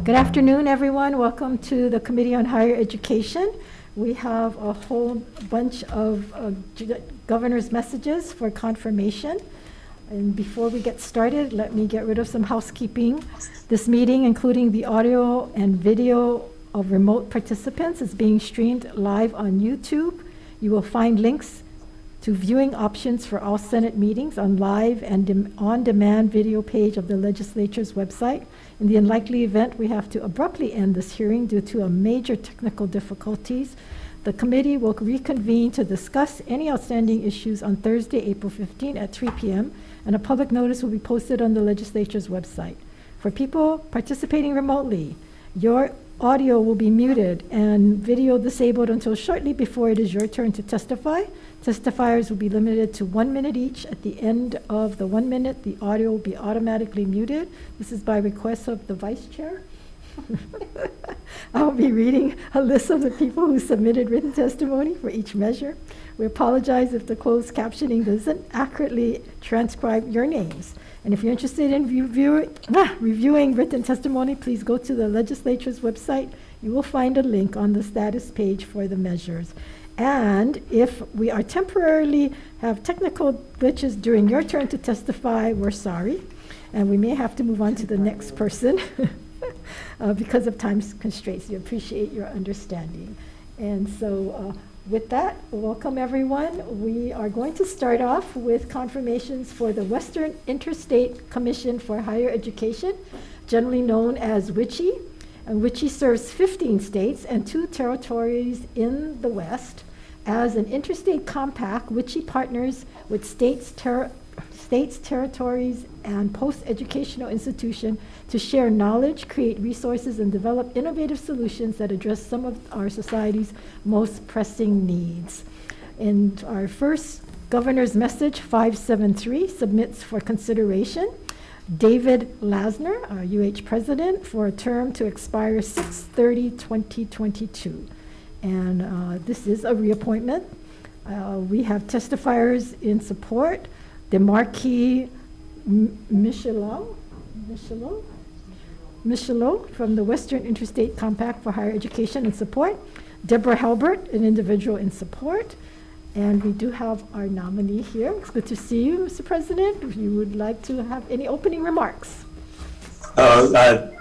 Good afternoon, everyone. Welcome to the Committee on Higher Education. We have a whole bunch of governor's messages for confirmation. And before we get started, let me get rid of some housekeeping. This meeting, including the audio and video of remote participants, is being streamed live on YouTube. You will find links to viewing options for all Senate meetings on live and on-demand video page of the legislature's website. In the unlikely event we have to abruptly end this hearing due to a major technical difficulties, the committee will reconvene to discuss any outstanding issues on Thursday, April 15 at 3 p.m., and a public notice will be posted on the legislature's website. For people participating remotely, your audio will be muted and video disabled until shortly before it is your turn to testify. Testifiers will be limited to 1 minute each. At the end of the 1 minute, the audio will be automatically muted. This is by request of the vice chair. I'll be reading a list of the people who submitted written testimony for each measure. We apologize if the closed captioning doesn't accurately transcribe your names. And if you're interested in reviewing written testimony, please go to the legislature's website. You will find a link on the status page for the measures. And if we are temporarily have technical glitches during your turn to testify, we're sorry. And we may have to move on to the next person because of time constraints. We appreciate your understanding. And so with that, welcome everyone. We are going to start off with confirmations for the Western Interstate Commission for Higher Education, generally known as WICHE. And WICHE serves 15 states and 2 territories in the West. As an interstate compact, WICHE partners with states, territories, and post-educational institutions to share knowledge, create resources, and develop innovative solutions that address some of our society's most pressing needs. And our first governor's message, 573, submits for consideration David Lasner, our UH president, for a term to expire 6/30/2022. And this is a reappointment. We have testifiers in support. DeMarquis Michelot from the Western Interstate Compact for Higher Education in support. Deborah Halbert, an individual in support. And we do have our nominee here. It's good to see you, Mr. President. If you would like to have any opening remarks.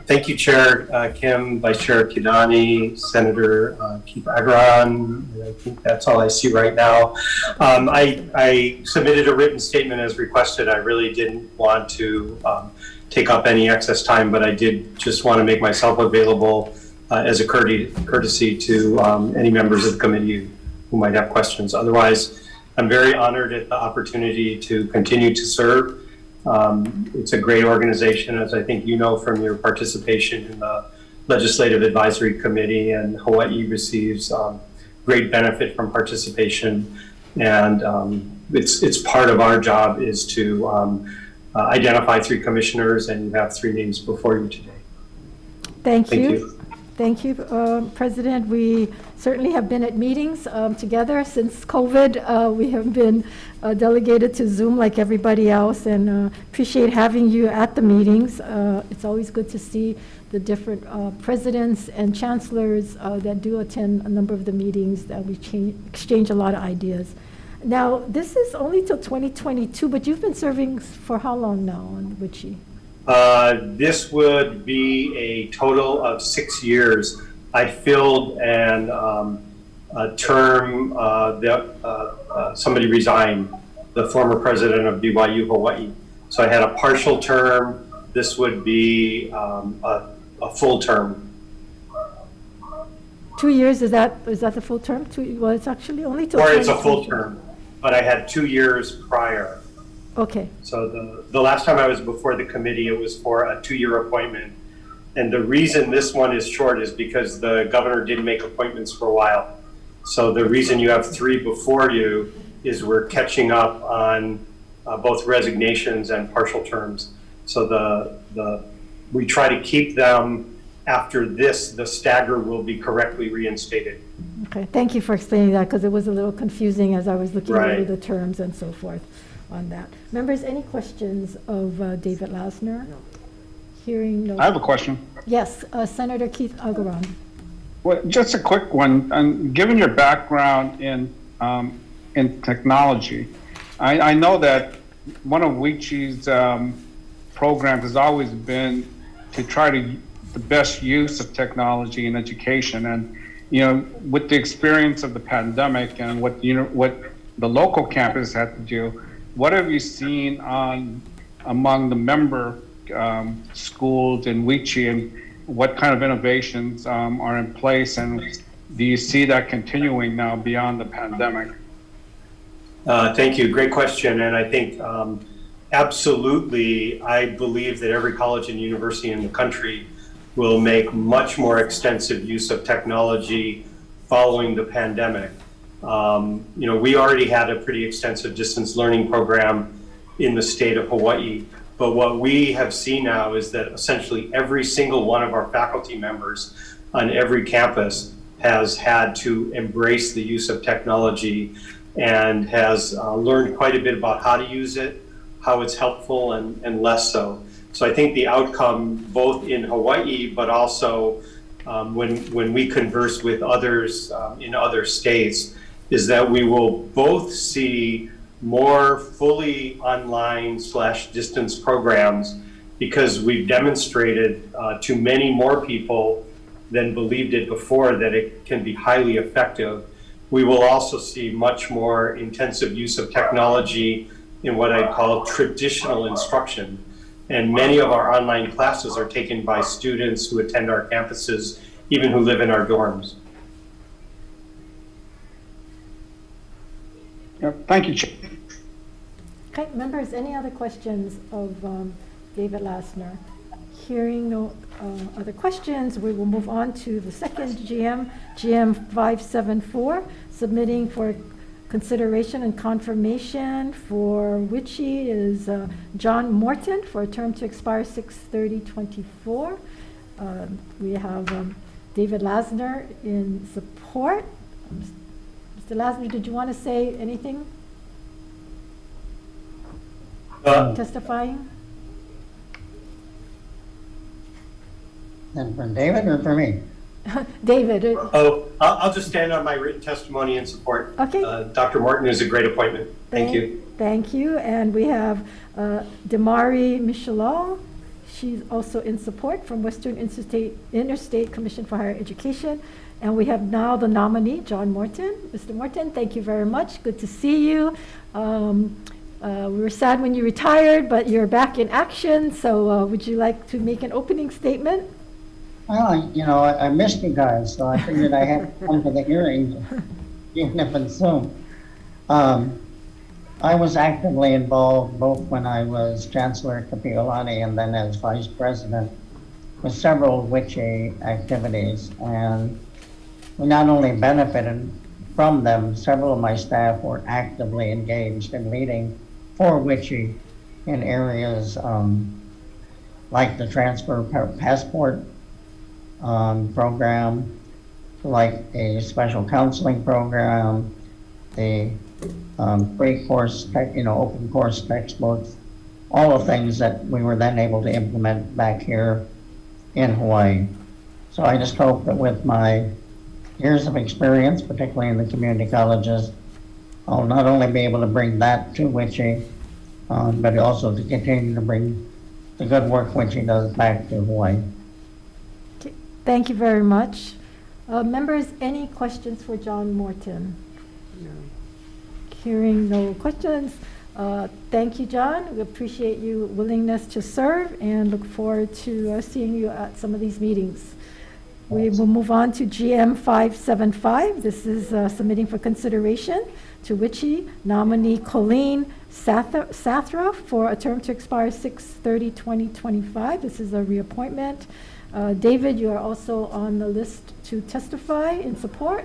Thank you, Chair Kim, Vice Chair Kidani, Senator Keith Agron. I think that's all I see right now. I submitted a written statement as requested. I really didn't want to take up any excess time, but I did just want to make myself available as a courtesy to any members of the committee who might have questions. Otherwise, I'm very honored at the opportunity to continue to serve. It's a great organization, as I think you know from your participation in the Legislative Advisory Committee, and Hawai'i receives great benefit from participation. And it's part of our job is to identify 3 commissioners, and you have 3 names before you today. Thank you. Thank you, President. We certainly have been at meetings together since COVID. We have been delegated to Zoom like everybody else, and appreciate having you at the meetings. It's always good to see the different presidents and chancellors that do attend a number of the meetings, that we exchange a lot of ideas. Now, this is only till 2022, but you've been serving for how long now on WICHE? This would be a total of 6 years. I filled a term that somebody resigned, the former president of BYU Hawaii. So I had a partial term. This would be a full term. 2 years, is that the full term? Well, it's actually only till. Or it's a full term, but I had 2 years prior. Okay. So the last time I was before the committee, it was for a 2-year appointment. And the reason this one is short is because the governor didn't make appointments for a while. So the reason you have 3 before you is we're catching up on both resignations and partial terms. So we try to keep them after this, the stagger will be correctly reinstated. Okay, thank you for explaining that, because it was a little confusing as I was looking Right. over the terms and so forth on that. Members, any questions of David Lasner? No. Hearing no. I have a question. Yes, Senator Keith Agaran. Well, just a quick one. Given your background in technology, I know that one of WICHI's programs has always been to try to the best use of technology in education. And with the experience of the pandemic and what the local campus had to do, what have you seen among the member schools in WICHI, and what kind of innovations are in place, and do you see that continuing now beyond the pandemic? Thank you. Great question. And I think absolutely, I believe that every college and university in the country will make much more extensive use of technology following the pandemic. We already had a pretty extensive distance learning program in the state of Hawaii, but what we have seen now is that essentially every single one of our faculty members on every campus has had to embrace the use of technology and has learned quite a bit about how to use it, how it's helpful and less so. So I think the outcome, both in Hawaii, but also when we converse with others in other states, is that we will both see more fully online / distance programs, because we've demonstrated to many more people than believed it before that it can be highly effective. We will also see much more intensive use of technology in what I call traditional instruction. And many of our online classes are taken by students who attend our campuses, even who live in our dorms. Thank you, Chair. Okay, members, any other questions of David Lasner? Hearing no other questions, we will move on to the second GM 574, submitting for consideration and confirmation for WICHI is John Morton for a term to expire 6/30/24. We have David Lasner in support. Mr. Lasner, did you want to say anything? Testifying? And for David or for me? David. I'll just stand on my written testimony in support. Okay. Dr. Morton is a great appointment. Thank you. Thank you. And we have Damari Michelot. She's also in support from Western Interstate Commission for Higher Education. And we have now the nominee, John Morton. Mr. Morton, thank you very much. Good to see you. We were sad when you retired, but you're back in action. So would you like to make an opening statement? Well, I missed you guys, so I figured I had to come to the hearing, even if it's Zoom. I was actively involved both when I was Chancellor at Kapi'olani and then as Vice President with several WICHI activities. And we not only benefited from them, several of my staff were actively engaged in leading for WICHI in areas like the transfer passport program, like a special counseling program, the free course, open course textbooks, all the things that we were then able to implement back here in Hawaii. So I just hope that with my years of experience, particularly in the community colleges, I'll not only be able to bring that to WICHI, but also to continue to bring the good work WICHI does back to Hawaii. Okay. Thank you very much. Members, any questions for John Morton? No. Hearing no questions. Thank you, John. We appreciate your willingness to serve and look forward to seeing you at some of these meetings. We will move on to GM 575. This is submitting for consideration to WICHI nominee Colleen Sathra for a term to expire 6/30/2025. This is a reappointment. David, you are also on the list to testify in support.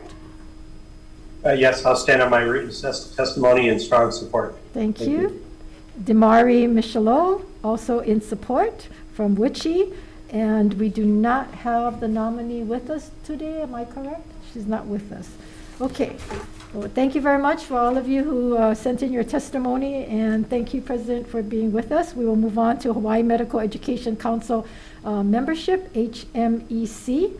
Yes, I'll stand on my written testimony in strong support. Thank you. Damari Michelot, also in support from WICHI. And we do not have the nominee with us today, am I correct? She's not with us. Okay. Well, thank you very much for all of you who sent in your testimony, and thank you, President, for being with us. We will move on to Hawaii Medical Education Council membership, HMEC.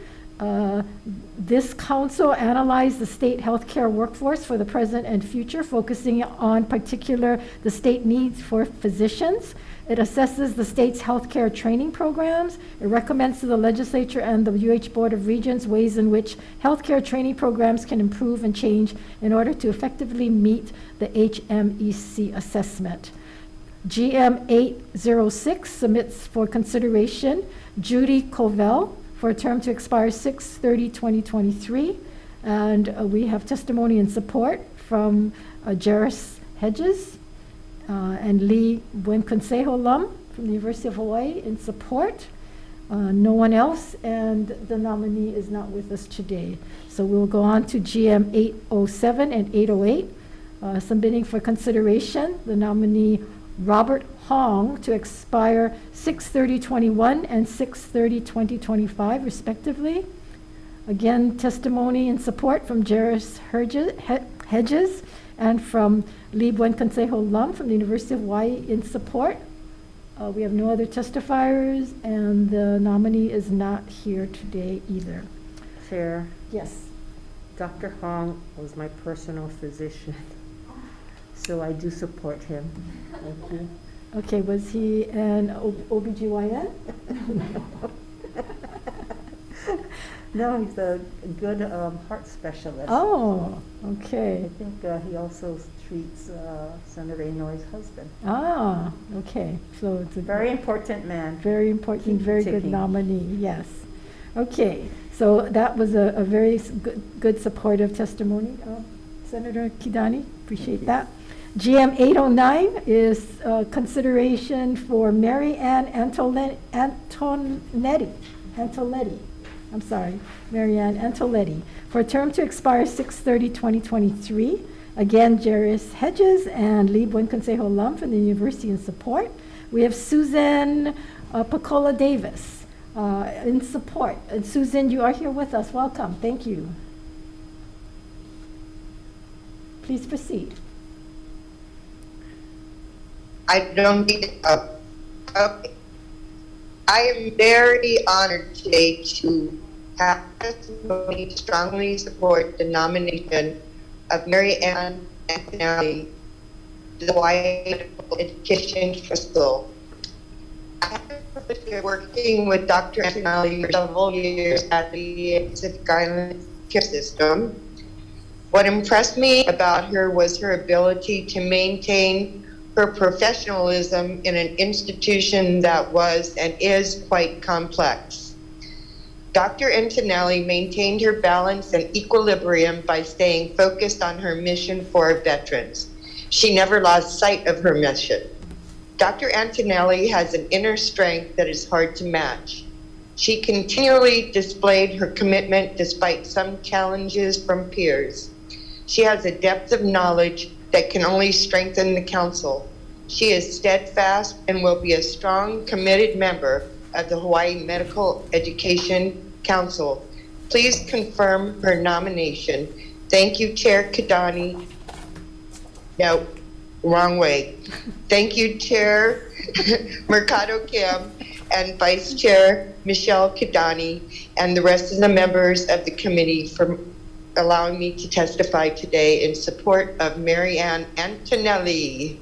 This council analyzed the state healthcare workforce for the present and future, focusing on particular the state needs for physicians. It assesses the state's healthcare training programs. It recommends to the legislature and the UH Board of Regents ways in which healthcare training programs can improve and change in order to effectively meet the HMEC assessment. GM 806 submits for consideration Judy Covell for a term to expire 6/30/2023. And we have testimony and support from Jairus Hedges and Lee Buenconsejo Lum from the University of Hawaii in support. No one else, and the nominee is not with us today. So we'll go on to GM 807 and 808, submitting for consideration the nominee Robert Hong to expire 6/30/21 and 6/30/2025 respectively. Again, testimony and support from Jairus Hedges and from Lee Buenconsejo Lum from the University of Hawaii in support. We have no other testifiers, and the nominee is not here today either. Chair, Yes. Dr. Hong was my personal physician, so I do support him. Thank you. Okay, was he an OBGYN? No, he's a good heart specialist. Oh, okay. I think he also treats Senator Inouye's husband. Ah, okay. So it's a Very important man. very important, Keep very good ticking. nominee, yes. Okay, so that was a very good supportive testimony, Senator Kidani, appreciate that. GM 809 is consideration for Mary Ann Antonetti. I'm sorry, Mary Ann Antonetti, for a term to expire 6/30/2023. Again, Jairus Hedges and Lee Buenconsejo Lum from the university in support. We have Susan Pacola Davis in support. And Susan, you are here with us. Welcome. Thank you. Please proceed. I don't need okay. I am very honored today to have testimony to strongly support the nomination of Mary Ann Antonelli to the Hawaii Medical Education Council. I have the privilege of working with Dr. Antonelli for several years at the Pacific Island care system. What impressed me about her was her ability to maintain her professionalism in an institution that was and is quite complex. Dr. Antonelli maintained her balance and equilibrium by staying focused on her mission for our veterans. She never lost sight of her mission. Dr. Antonelli has an inner strength that is hard to match. She continually displayed her commitment despite some challenges from peers. She has a depth of knowledge that can only strengthen the council. She is steadfast and will be a strong, committed member of the Hawaii Medical Education Council. Please confirm her nomination. Thank you, Chair Kidani. No, wrong way. Thank you, Chair Mercado Kim and Vice Chair Michelle Kidani and the rest of the members of the committee for allowing me to testify today in support of Mary Ann Antonelli.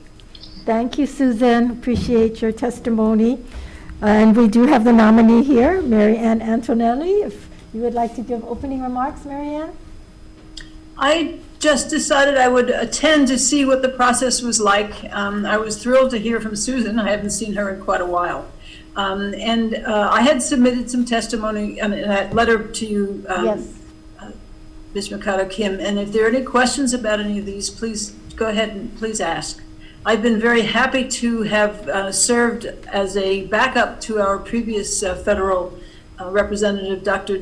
Thank you, Susan. Appreciate your testimony. And we do have the nominee here, Mary Ann Antonelli. If you would like to give opening remarks, Mary Ann? I just decided I would attend to see what the process was like. I was thrilled to hear from Susan. I haven't seen her in quite a while. I had submitted some testimony, that letter to you, Yes. Ms. Mercado Kim, and if there are any questions about any of these, please go ahead and please ask. I've been very happy to have served as a backup to our previous federal representative, Dr.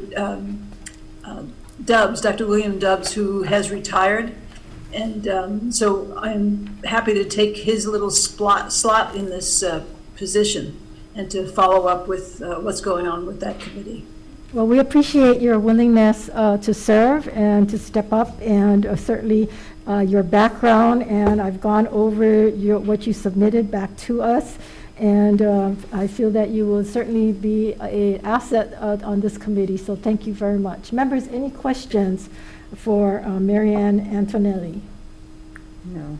Dr. William Dubs, who has retired. And so I'm happy to take his little slot in this position and to follow up with what's going on with that committee. Well, we appreciate your willingness to serve and to step up, and certainly your background, and I've gone over what you submitted back to us, and I feel that you will certainly be an asset on this committee, so thank you very much. Members, any questions for Marianne Antonelli? No.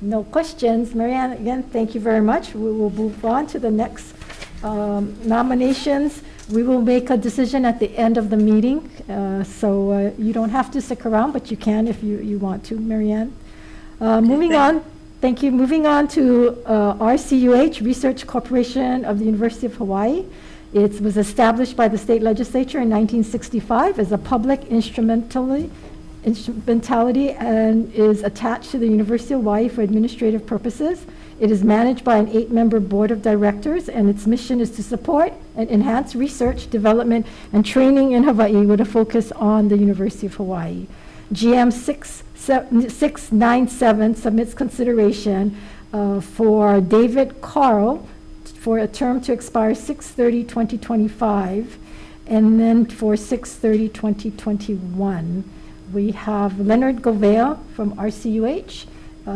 No questions. Marianne, again, thank you very much. We will move on to the next nominations. We will make a decision at the end of the meeting, so you don't have to stick around, but you can if you want to, Marianne. Moving on, thank you. Moving on to RCUH, Research Corporation of the University of Hawaii. It was established by the state legislature in 1965 as a public instrumentality and is attached to the University of Hawaii for administrative purposes. It is managed by an 8-member board of directors, and its mission is to support and enhance research, development, and training in Hawaii with a focus on the University of Hawaii. GM 697 submits consideration for David Carl for a term to expire 6/30/2025, and then for 6/30/2021. We have Leonard Govea from RCUH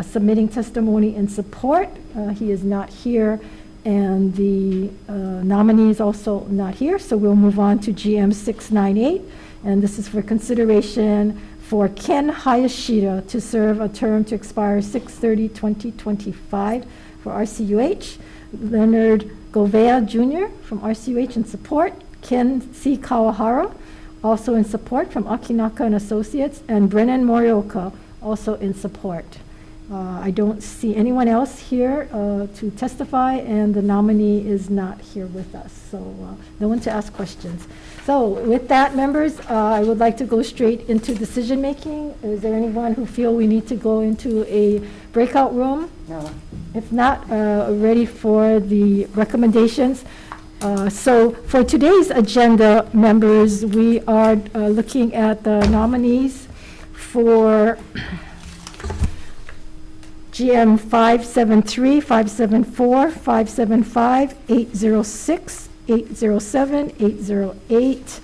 submitting testimony in support. He is not here, and the nominee is also not here, so we'll move on to GM 698, and this is for consideration for Ken Hayashida to serve a term to expire 6/30/2025 for RCUH. Leonard Govea Jr. from RCUH in support. Ken C. Kawahara also in support from Akinaka and Associates, and Brennan Morioka also in support. I don't see anyone else here to testify, and the nominee is not here with us, so no one to ask questions. So with that, members, I would like to go straight into decision making. Is there anyone who feel we need to go into a breakout room? No. If not, ready for the recommendations. So for today's agenda, members, we are looking at the nominees for GM 573, 574, 575, 806, 807, 808,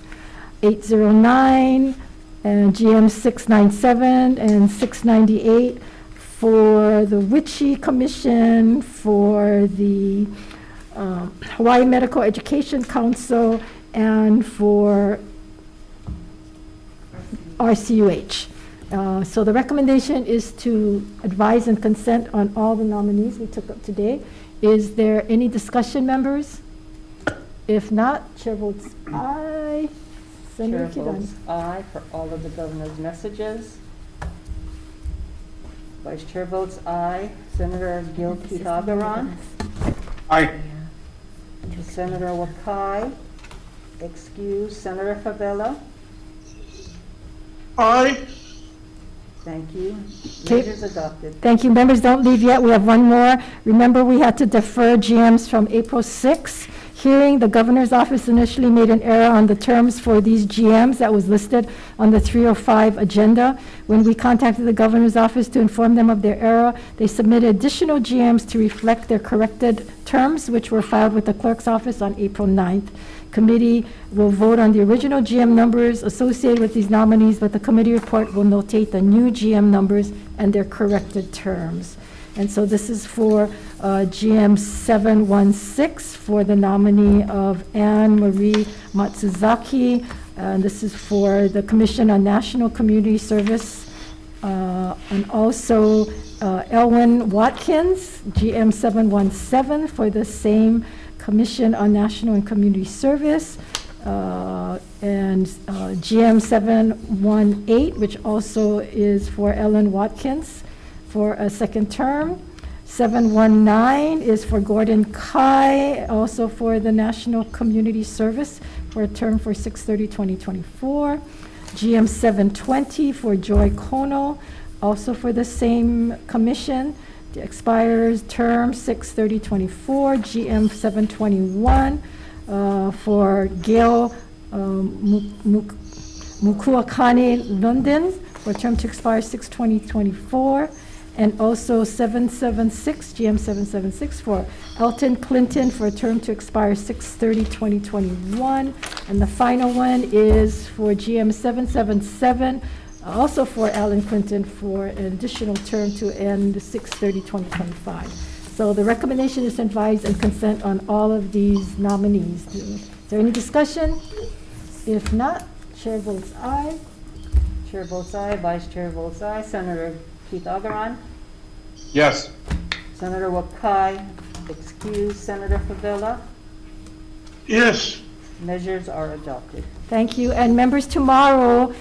809, and GM 697 and 698 for the Witchy Commission, for the Hawaii Medical Education Council, and for RCUH. So the recommendation is to advise and consent on all the nominees we took up today. Is there any discussion, members? If not, chair votes aye. Senator Chair Kidani. votes aye for all of the governor's messages. Vice Chair votes aye. Senator Gil Kitagaran. Aye. Senator Wakai. Excuse. Senator Favela. Aye. Thank you. Okay. Measures adopted. Thank you. Members, don't leave yet. We have one more. Remember, we had to defer GMs from April 6th. Hearing, the governor's office initially made an error on the terms for these GMs that was listed on the 305 agenda. When we contacted the governor's office to inform them of their error, they submitted additional GMs to reflect their corrected terms, which were filed with the clerk's office on April 9th. Committee will vote on the original GM numbers associated with these nominees, but the committee report will notate the new GM numbers and their corrected terms. And so this is for GM 716 for the nominee of Anne Marie Matsuzaki. And this is for the Commission on National Community Service. And also Elwyn Watkins, GM 717 for the same Commission on National and Community Service. And GM 718, which also is for Ellen Watkins for a second term. 719 is for Gordon Kai, also for the National Community Service for a term for 6/30/2024. GM 720 for Joy Kono, also for the same commission. The expires term 6/30/24. GM 721 for Gail Mukuakane London for term to expire 6/20/24. and also 776, GM 776 for Elton Clinton for a term to expire 6/30/2021. And the final one is for GM 777, also for Alan Clinton for an additional term to end 6/30/2025. So the recommendation is to advise and consent on all of these nominees. Is there any discussion? If not, chair votes aye. Chair votes aye, Vice Chair votes aye. Senator Keith Agaran, Yes. Senator Wakai, excused. Senator Favela, Yes. measures are adopted. Thank you. And members, tomorrow,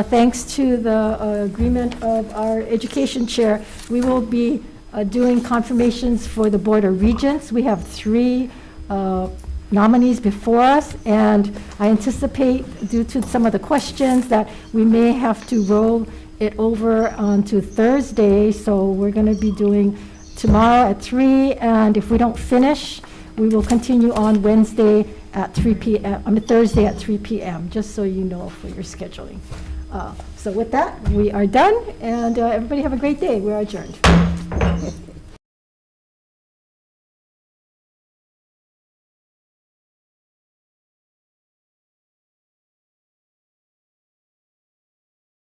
thanks to the agreement of our education chair, we will be doing confirmations for the Board of Regents. We have 3 nominees before us, and I anticipate, due to some of the questions, that we may have to roll it over onto Thursday. So we're going to be doing tomorrow at 3, and if we don't finish, we will continue on Wednesday at 3 p.m., Thursday at 3 p.m., just so you know for your scheduling. So with that, we are done, and everybody have a great day. We are adjourned.